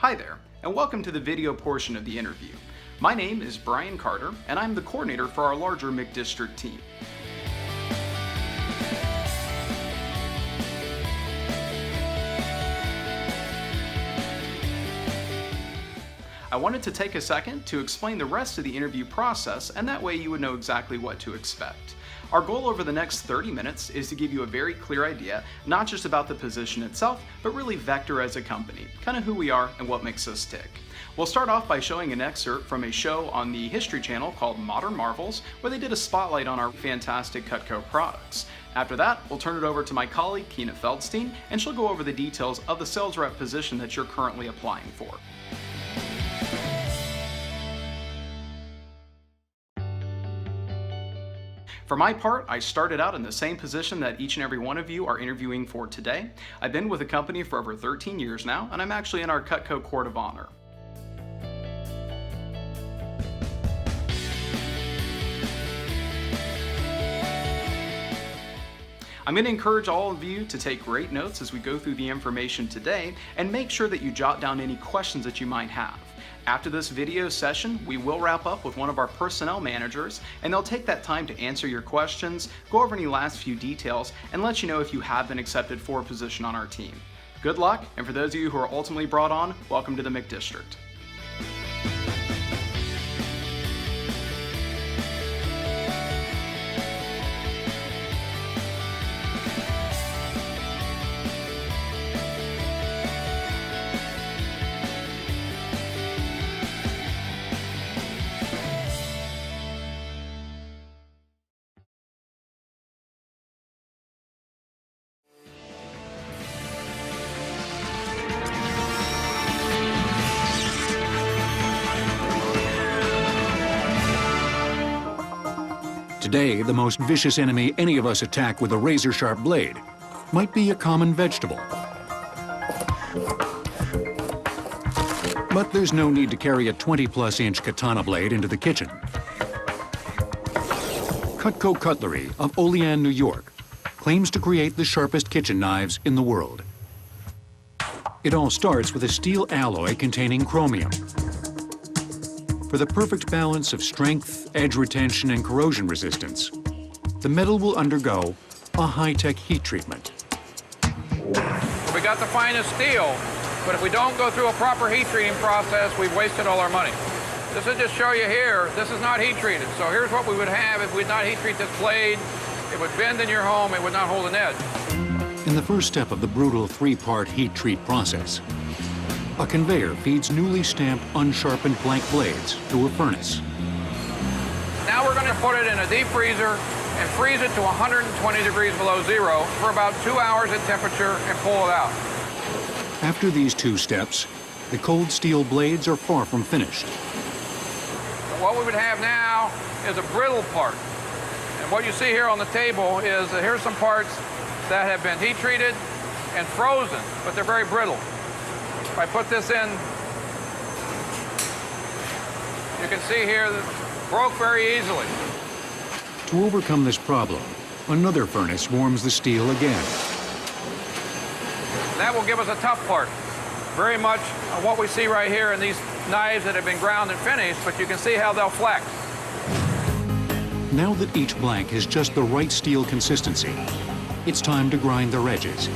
Hi there, and welcome to the video portion of the interview. My name is Brian Carter, and I'm the coordinator for our larger McDistrict team. I wanted to take a second to explain the rest of the interview process, and that way you would know exactly what to expect. Our goal over the next 30 minutes is to give you a very clear idea, not just about the position itself, but really Vector as a company, kind of who we are and what makes us tick. We'll start off by showing an excerpt from a show on the History Channel called Modern Marvels, where they did a spotlight on our fantastic Cutco products. After that, we'll turn it over to my colleague, Keena Feldstein, and she'll go over the details of the sales rep position that you're currently applying for. For my part, I started out in the same position that each and every one of you are interviewing for today. I've been with the company for over 13 years now, and I'm actually in our Cutco Court of Honor. I'm going to encourage all of you to take great notes as we go through the information today, and make sure that you jot down any questions that you might have. After this video session, we will wrap up with one of our personnel managers, and they'll take that time to answer your questions, go over any last few details, and let you know if you have been accepted for a position on our team. Good luck, and for those of you who are ultimately brought on, welcome to the McDistrict. Today, the most vicious enemy any of us attack with a razor-sharp blade might be a common vegetable. But there's no need to carry a 20-plus-inch katana blade into the kitchen. Cutco Cutlery of Olean, New York, claims to create the sharpest kitchen knives in the world. It all starts with a steel alloy containing chromium. For the perfect balance of strength, edge retention, and corrosion resistance, the metal will undergo a high-tech heat treatment. We got the finest steel, but if we don't go through a proper heat treating process, we've wasted all our money. This will just show you here, this is not heat treated. So here's what we would have if we did not heat treat this blade. It would bend in your home, it would not hold an edge. In the first step of the brutal three-part heat treat process, a conveyor feeds newly stamped, unsharpened blank blades through a furnace. Now we're going to put it in a deep freezer and freeze it to 120 degrees below zero for about 2 hours at temperature and pull it out. After these two steps, the cold steel blades are far from finished. What we would have now is a brittle part. And what you see here on the table is that here's some parts that have been heat treated and frozen, but they're very brittle. If I put this in, you can see here that it broke very easily. To overcome this problem, another furnace warms the steel again. That will give us a tough part. Very much what we see right here in these knives that have been ground and finished, but you can see how they'll flex. Now that each blank has just the right steel consistency, it's time to grind their edges.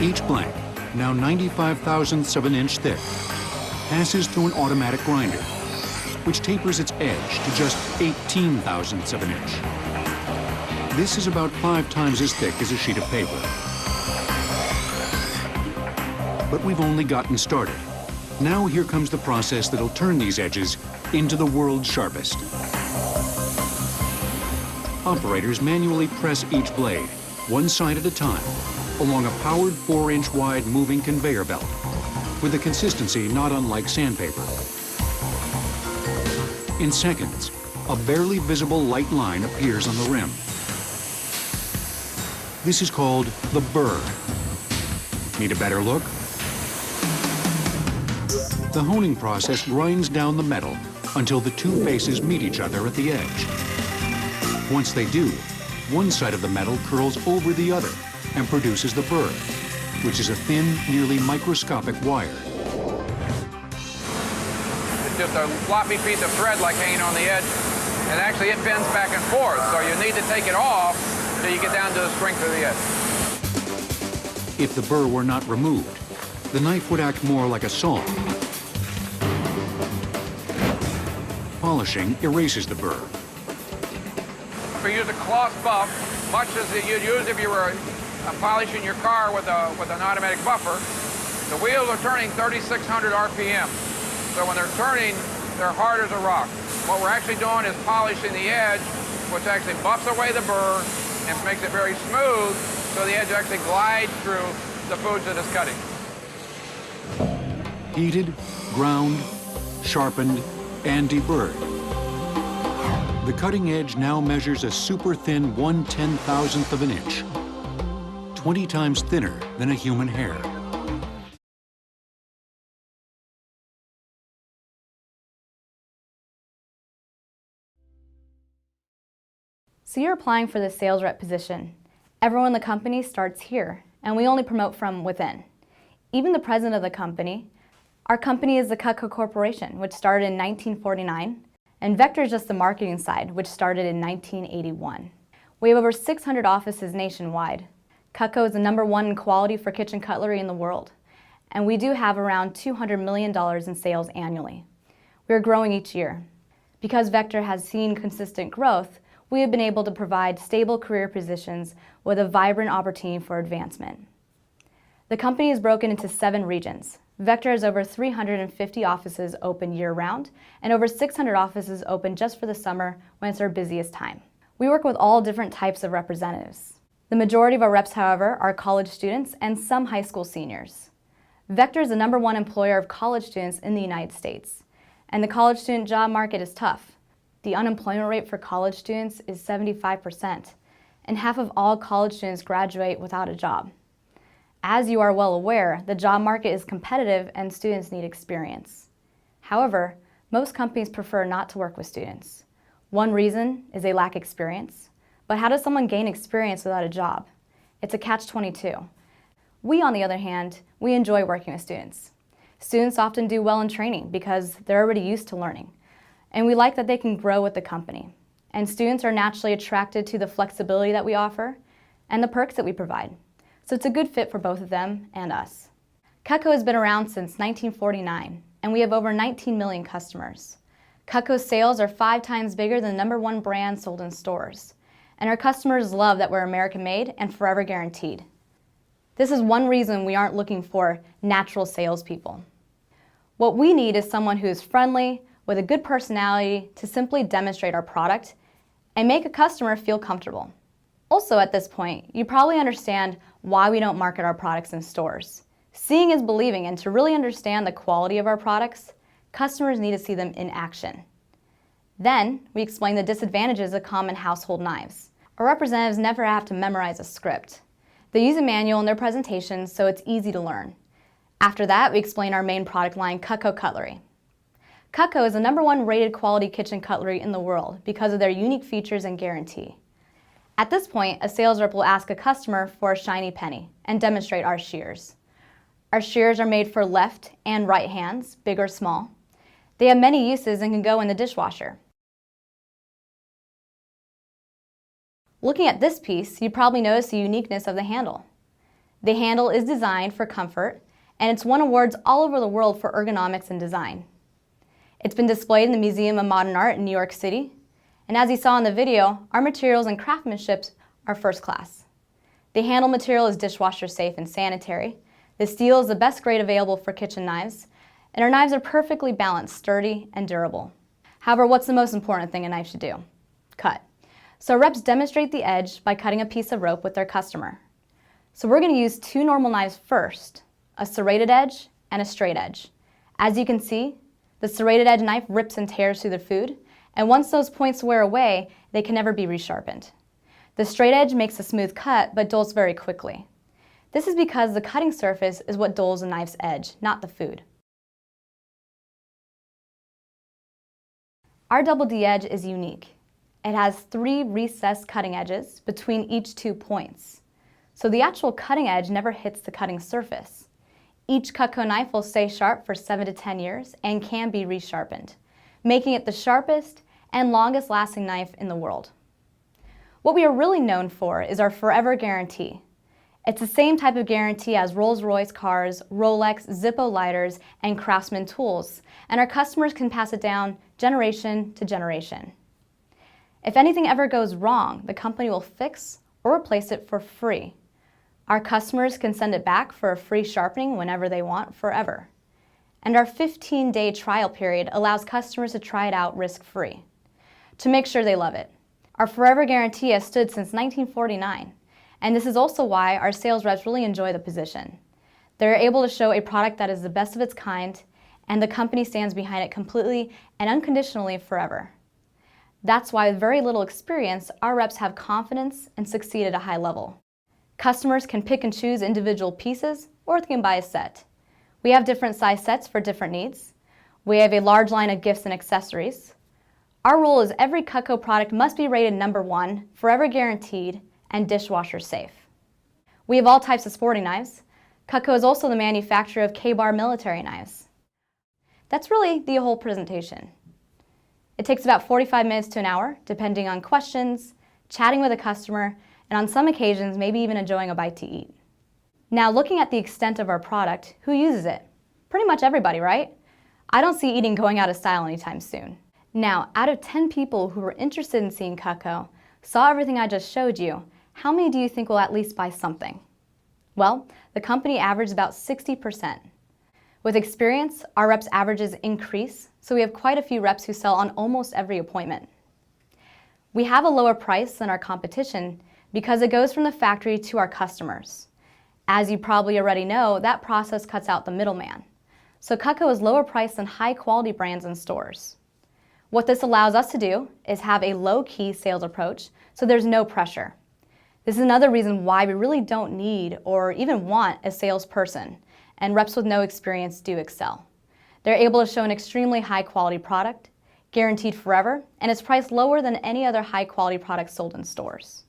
Each blank, now 95 thousandths of an inch thick, passes through an automatic grinder, which tapers its edge to just 18 thousandths of an inch. This is about 5 times as thick as a sheet of paper. But we've only gotten started. Now here comes the process that'll turn these edges into the world's sharpest. Operators manually press each blade, one side at a time, along a powered 4-inch wide moving conveyor belt, with a consistency not unlike sandpaper. In seconds, a barely visible light line appears on the rim. This is called the burr. Need a better look? The honing process grinds down the metal until the two faces meet each other at the edge. Once they do, one side of the metal curls over the other and produces the burr, which is a thin, nearly microscopic wire. just a floppy piece of thread like hanging on the edge. And actually it bends back and forth, so you need to take it off till you get down to the strength of the edge. If the burr were not removed, the knife would act more like a saw. Polishing erases the burr. If we use a cloth buff, much as you'd use if you were polishing your car with an automatic buffer, the wheels are turning 3,600 RPM. So when they're turning, they're hard as a rock. What we're actually doing is polishing the edge, which actually buffs away the burr and makes it very smooth, so the edge actually glides through the foods that it's cutting. Heated, ground, sharpened, and deburred. The cutting edge now measures a super thin 1/10,000th of an inch, 20 times thinner than a human hair. So you're applying for the sales rep position. Everyone in the company starts here, and we only promote from within. Even the president of the company. Our company is the Cutco Corporation, which started in 1949, and Vector is just the marketing side, which started in 1981. We have over 600 offices nationwide. Cutco is the #1 in quality for kitchen cutlery in the world, and we do have around $200 million in sales annually. We are growing each year. Because Vector has seen consistent growth, we have been able to provide stable career positions with a vibrant opportunity for advancement. The company is broken into 7 regions. Vector has over 350 offices open year-round and over 600 offices open just for the summer when it's our busiest time. We work with all different types of representatives. The majority of our reps, however, are college students and some high school seniors. Vector is the #1 employer of college students in the United States, and the college student job market is tough. The unemployment rate for college students is 75%, and half of all college students graduate without a job. As you are well aware, the job market is competitive and students need experience. However, most companies prefer not to work with students. One reason is they lack experience. But how does someone gain experience without a job? It's a catch-22. We, on the other hand, we enjoy working with students. Students often do well in training because they're already used to learning. And we like that they can grow with the company. And students are naturally attracted to the flexibility that we offer and the perks that we provide. So it's a good fit for both of them and us. Cutco has been around since 1949, and we have over 19 million customers. Cutco's sales are 5 times bigger than the #1 brand sold in stores. And our customers love that we're American-made and forever guaranteed. This is one reason we aren't looking for natural salespeople. What we need is someone who is friendly, with a good personality to simply demonstrate our product and make a customer feel comfortable. Also at this point, you probably understand why we don't market our products in stores. Seeing is believing, and to really understand the quality of our products, customers need to see them in action. Then, we explain the disadvantages of common household knives. Our representatives never have to memorize a script. They use a manual in their presentations, so it's easy to learn. After that, we explain our main product line, Cutco Cutlery. Cutco is the #1 rated quality kitchen cutlery in the world because of their unique features and guarantee. At this point, a sales rep will ask a customer for a shiny penny and demonstrate our shears. Our shears are made for left and right hands, big or small. They have many uses and can go in the dishwasher. Looking at this piece, you probably notice the uniqueness of the handle. The handle is designed for comfort, and it's won awards all over the world for ergonomics and design. It's been displayed in the Museum of Modern Art in New York City, and as you saw in the video, our materials and craftsmanship are first class. The handle material is dishwasher safe and sanitary. The steel is the best grade available for kitchen knives, and our knives are perfectly balanced, sturdy, and durable. However, what's the most important thing a knife should do? Cut. So reps demonstrate the edge by cutting a piece of rope with their customer. So we're going to use 2 normal knives first, a serrated edge and a straight edge. As you can see, the serrated edge knife rips and tears through the food, and once those points wear away, they can never be resharpened. The straight edge makes a smooth cut, but dulls very quickly. This is because the cutting surface is what dulls a knife's edge, not the food. Our Double D edge is unique. It has 3 recessed cutting edges between each 2 points. So the actual cutting edge never hits the cutting surface. Each Cutco knife will stay sharp for 7 to 10 years and can be resharpened, making it the sharpest and longest lasting knife in the world. What we are really known for is our forever guarantee. It's the same type of guarantee as Rolls-Royce cars, Rolex, Zippo lighters, and Craftsman tools, and our customers can pass it down generation to generation. If anything ever goes wrong, the company will fix or replace it for free. Our customers can send it back for a free sharpening whenever they want, forever. And our 15-day trial period allows customers to try it out risk-free, to make sure they love it. Our forever guarantee has stood since 1949. And this is also why our sales reps really enjoy the position. They're able to show a product that is the best of its kind, and the company stands behind it completely and unconditionally forever. That's why with very little experience, our reps have confidence and succeed at a high level. Customers can pick and choose individual pieces, or they can buy a set. We have different size sets for different needs. We have a large line of gifts and accessories. Our rule is every Cutco product must be rated #1, forever guaranteed, and dishwasher safe. We have all types of sporting knives. Cutco is also the manufacturer of K-bar military knives. That's really the whole presentation. It takes about 45 minutes to an hour, depending on questions, chatting with a customer, and on some occasions, maybe even enjoying a bite to eat. Now, looking at the extent of our product, who uses it? Pretty much everybody, right? I don't see eating going out of style anytime soon. Now, out of 10 people who were interested in seeing Cutco, saw everything I just showed you, how many do you think will at least buy something? Well, the company averaged about 60%. With experience, our reps' averages increase, so we have quite a few reps who sell on almost every appointment. We have a lower price than our competition because it goes from the factory to our customers. As you probably already know, that process cuts out the middleman. So Cutco is lower priced than high-quality brands and stores. What this allows us to do is have a low-key sales approach, so there's no pressure. This is another reason why we really don't need or even want a salesperson, and reps with no experience do excel. They're able to show an extremely high-quality product, guaranteed forever, and it's priced lower than any other high-quality product sold in stores.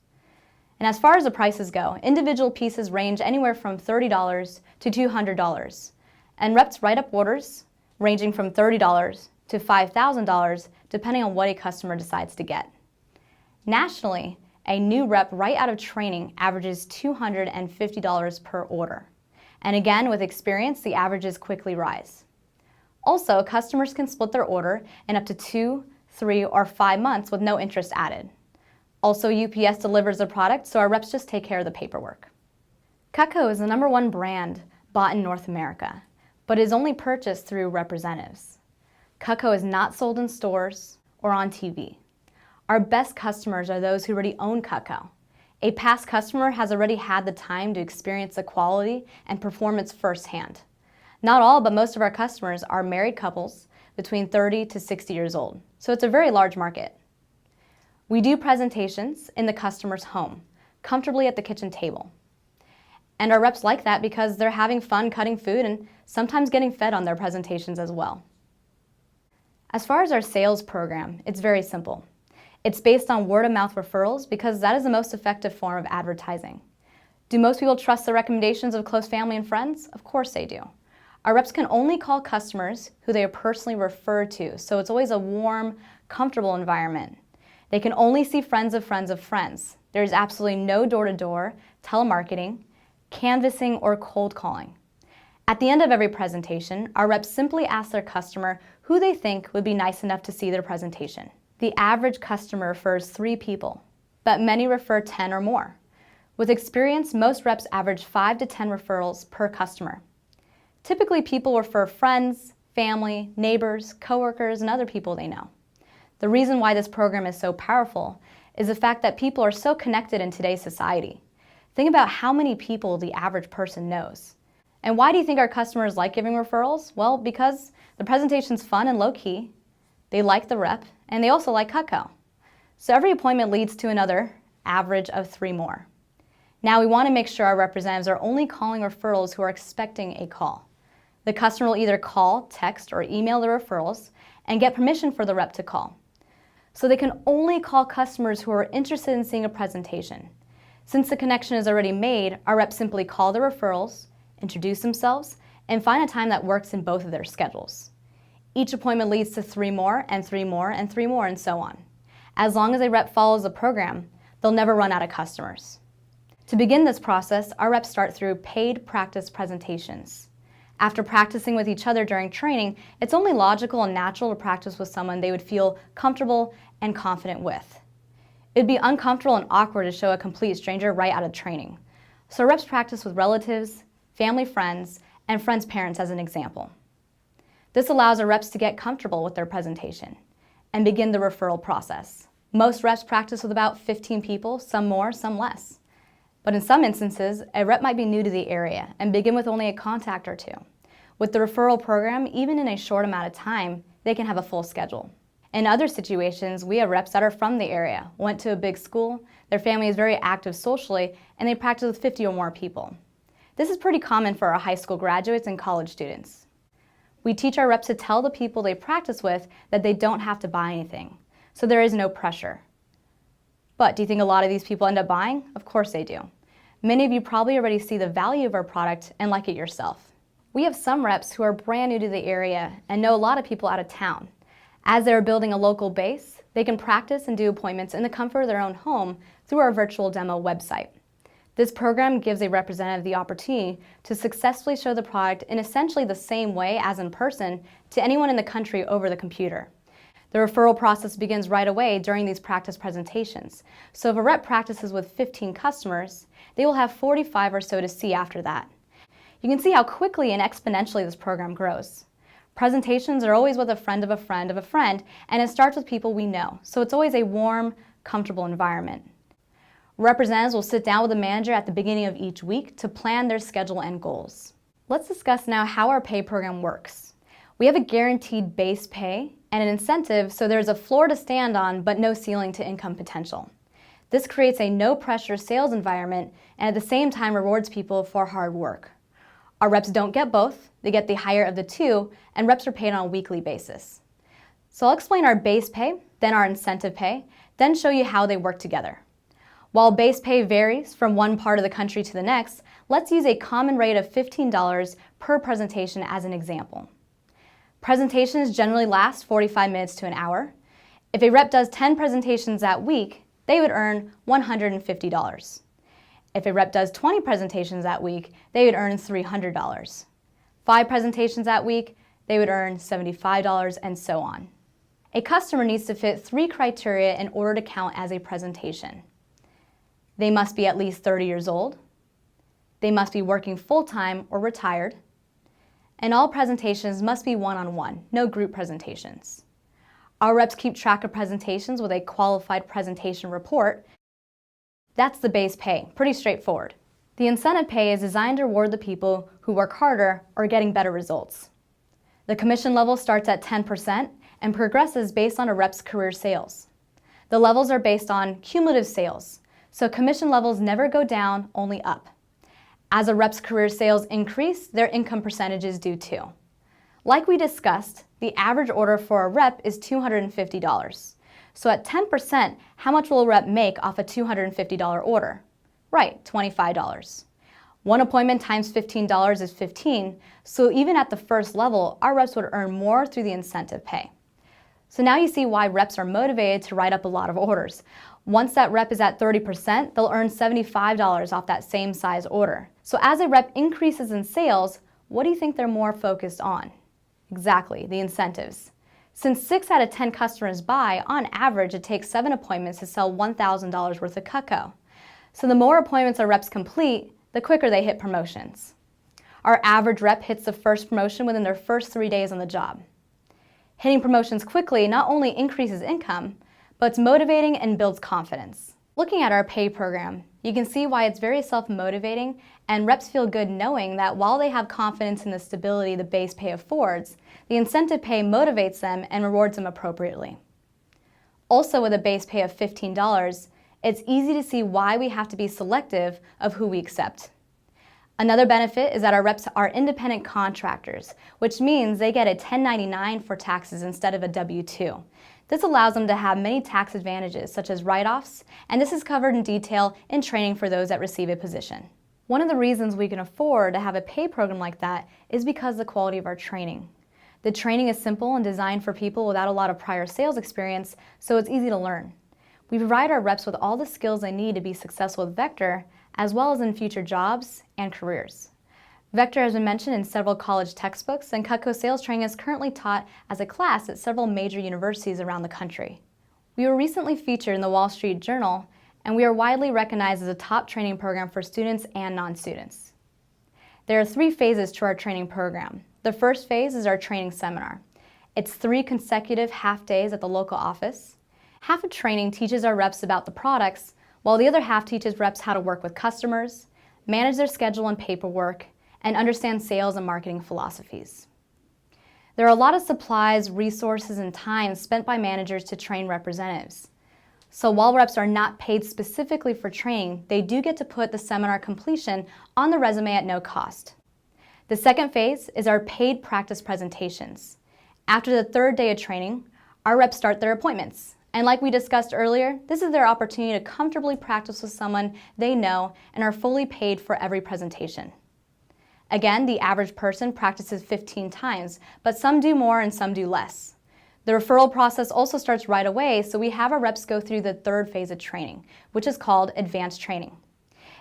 And as far as the prices go, individual pieces range anywhere from $30 to $200, and reps write up orders ranging from $30 to $5,000 depending on what a customer decides to get. Nationally, a new rep right out of training averages $250 per order. And again, with experience, the averages quickly rise. Also, customers can split their order in up to 2, 3, or 5 months with no interest added. Also, UPS delivers the product, so our reps just take care of the paperwork. Cutco is the #1 brand bought in North America, but is only purchased through representatives. Cutco is not sold in stores or on TV. Our best customers are those who already own Cutco. A past customer has already had the time to experience the quality and performance firsthand. Not all, but most of our customers are married couples between 30 to 60 years old, so it's a very large market. We do presentations in the customer's home, comfortably at the kitchen table. And our reps like that because they're having fun cutting food and sometimes getting fed on their presentations as well. As far as our sales program, it's very simple. It's based on word-of-mouth referrals because that is the most effective form of advertising. Do most people trust the recommendations of close family and friends? Of course they do. Our reps can only call customers who they are personally referred to, so it's always a warm, comfortable environment. They can only see friends of friends of friends. There's absolutely no door-to-door, telemarketing, canvassing, or cold calling. At the end of every presentation, our reps simply ask their customer who they think would be nice enough to see their presentation. The average customer refers 3 people, but many refer 10 or more. With experience, most reps average 5 to 10 referrals per customer. Typically, people refer friends, family, neighbors, coworkers, and other people they know. The reason why this program is so powerful is the fact that people are so connected in today's society. Think about how many people the average person knows. And why do you think our customers like giving referrals? Well, because the presentation's fun and low-key, they like the rep, and they also like Cutco. So every appointment leads to another average of 3 more. Now we want to make sure our representatives are only calling referrals who are expecting a call. The customer will either call, text, or email the referrals and get permission for the rep to call. So they can only call customers who are interested in seeing a presentation. Since the connection is already made, our reps simply call the referrals, introduce themselves, and find a time that works in both of their schedules. Each appointment leads to 3 more, and 3 more, and 3 more, and so on. As long as a rep follows the program, they'll never run out of customers. To begin this process, our reps start through paid practice presentations. After practicing with each other during training, it's only logical and natural to practice with someone they would feel comfortable and confident with. It'd be uncomfortable and awkward to show a complete stranger right out of training. So reps practice with relatives, family friends, and friends' parents as an example. This allows our reps to get comfortable with their presentation and begin the referral process. Most reps practice with about 15 people, some more, some less. But in some instances, a rep might be new to the area and begin with only a contact or 2. With the referral program, even in a short amount of time, they can have a full schedule. In other situations, we have reps that are from the area, went to a big school, their family is very active socially, and they practice with 50 or more people. This is pretty common for our high school graduates and college students. We teach our reps to tell the people they practice with that they don't have to buy anything, so there is no pressure. But do you think a lot of these people end up buying? Of course they do. Many of you probably already see the value of our product and like it yourself. We have some reps who are brand new to the area and know a lot of people out of town. As they're building a local base, they can practice and do appointments in the comfort of their own home through our virtual demo website. This program gives a representative the opportunity to successfully show the product in essentially the same way as in person to anyone in the country over the computer. The referral process begins right away during these practice presentations. So if a rep practices with 15 customers, they will have 45 or so to see after that. You can see how quickly and exponentially this program grows. Presentations are always with a friend of a friend of a friend, and it starts with people we know, so it's always a warm, comfortable environment. Representatives will sit down with the manager at the beginning of each week to plan their schedule and goals. Let's discuss now how our pay program works. We have a guaranteed base pay and an incentive, so there's a floor to stand on but no ceiling to income potential. This creates a no-pressure sales environment and at the same time rewards people for hard work. Our reps don't get both, they get the higher of the two, and reps are paid on a weekly basis. So I'll explain our base pay, then our incentive pay, then show you how they work together. While base pay varies from one part of the country to the next, let's use a common rate of $15 per presentation as an example. Presentations generally last 45 minutes to an hour. If a rep does 10 presentations that week, they would earn $150. If a rep does 20 presentations that week, they would earn $300. 5 presentations that week, they would earn $75, and so on. A customer needs to fit 3 criteria in order to count as a presentation. They must be at least 30 years old, they must be working full-time or retired, and all presentations must be one-on-one, no group presentations. Our reps keep track of presentations with a qualified presentation report. That's the base pay, pretty straightforward. The incentive pay is designed to reward the people who work harder or are getting better results. The commission level starts at 10% and progresses based on a rep's career sales. The levels are based on cumulative sales, so commission levels never go down, only up. As a rep's career sales increase, their income percentages do too. Like we discussed, the average order for a rep is $250. So at 10%, how much will a rep make off a $250 order? Right, $25. One appointment times $15 is $15, so even at the first level, our reps would earn more through the incentive pay. So now you see why reps are motivated to write up a lot of orders. Once that rep is at 30%, they'll earn $75 off that same size order. So as a rep increases in sales, what do you think they're more focused on? Exactly, the incentives. Since 6 out of 10 customers buy, on average it takes 7 appointments to sell $1,000 worth of Cutco. So the more appointments our reps complete, the quicker they hit promotions. Our average rep hits the first promotion within their first 3 days on the job. Hitting promotions quickly not only increases income, but it's motivating and builds confidence. Looking at our pay program, you can see why it's very self-motivating, and reps feel good knowing that while they have confidence in the stability the base pay affords, the incentive pay motivates them and rewards them appropriately. Also, with a base pay of $15, it's easy to see why we have to be selective of who we accept. Another benefit is that our reps are independent contractors, which means they get a 1099 for taxes instead of a W-2. This allows them to have many tax advantages, such as write-offs, and this is covered in detail in training for those that receive a position. One of the reasons we can afford to have a pay program like that is because of the quality of our training. The training is simple and designed for people without a lot of prior sales experience, so it's easy to learn. We provide our reps with all the skills they need to be successful with Vector, as well as in future jobs and careers. Vector has been mentioned in several college textbooks, and Cutco sales training is currently taught as a class at several major universities around the country. We were recently featured in the Wall Street Journal, and we are widely recognized as a top training program for students and non-students. There are 3 phases to our training program. The first phase is our training seminar. It's 3 consecutive half days at the local office. Half of training teaches our reps about the products, while the other half teaches reps how to work with customers, manage their schedule and paperwork, and understand sales and marketing philosophies. There are a lot of supplies, resources, and time spent by managers to train representatives. So while reps are not paid specifically for training, they do get to put the seminar completion on the resume at no cost. The second phase is our paid practice presentations. After the 3rd day of training, our reps start their appointments. And like we discussed earlier, this is their opportunity to comfortably practice with someone they know and are fully paid for every presentation. Again, the average person practices 15 times, but some do more and some do less. The referral process also starts right away, so we have our reps go through the 3rd phase of training, which is called advanced training.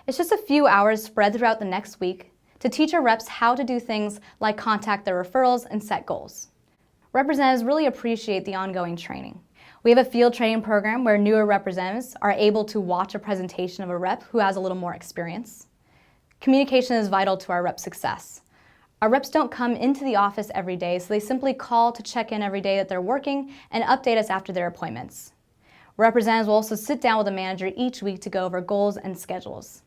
It's just a few hours spread throughout the next week to teach our reps how to do things like contact their referrals and set goals. Representatives really appreciate the ongoing training. We have a field training program where newer representatives are able to watch a presentation of a rep who has a little more experience. Communication is vital to our rep success. Our reps don't come into the office every day, so they simply call to check in every day that they're working and update us after their appointments. Representatives will also sit down with a manager each week to go over goals and schedules.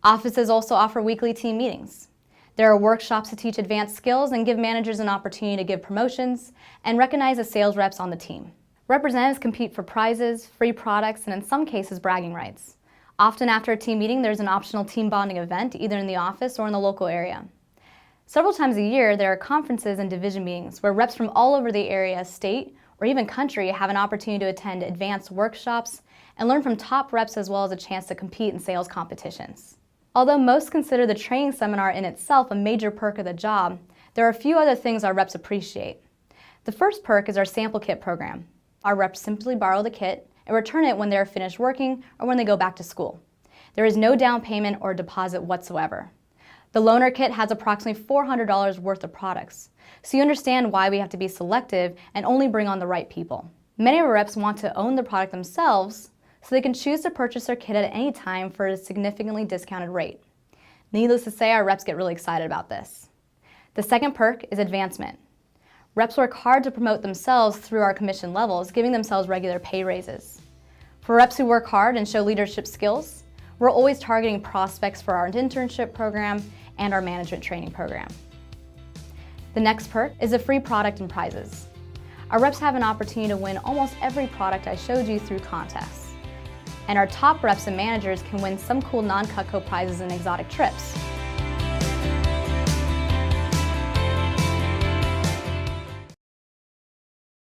Offices also offer weekly team meetings. There are workshops to teach advanced skills and give managers an opportunity to give promotions and recognize the sales reps on the team. Representatives compete for prizes, free products, and in some cases, bragging rights. Often after a team meeting, there's an optional team bonding event, either in the office or in the local area. Several times a year, there are conferences and division meetings where reps from all over the area, state, or even country have an opportunity to attend advanced workshops and learn from top reps, as well as a chance to compete in sales competitions. Although most consider the training seminar in itself a major perk of the job, there are a few other things our reps appreciate. The first perk is our sample kit program. Our reps simply borrow the kit and return it when they are finished working or when they go back to school. There is no down payment or deposit whatsoever. The loaner kit has approximately $400 worth of products, so you understand why we have to be selective and only bring on the right people. Many of our reps want to own the product themselves, so they can choose to purchase their kit at any time for a significantly discounted rate. Needless to say, our reps get really excited about this. The second perk is advancement. Reps work hard to promote themselves through our commission levels, giving themselves regular pay raises. For reps who work hard and show leadership skills, we're always targeting prospects for our internship program and our management training program. The next perk is a free product and prizes. Our reps have an opportunity to win almost every product I showed you through contests. And our top reps and managers can win some cool non-Cutco prizes and exotic trips.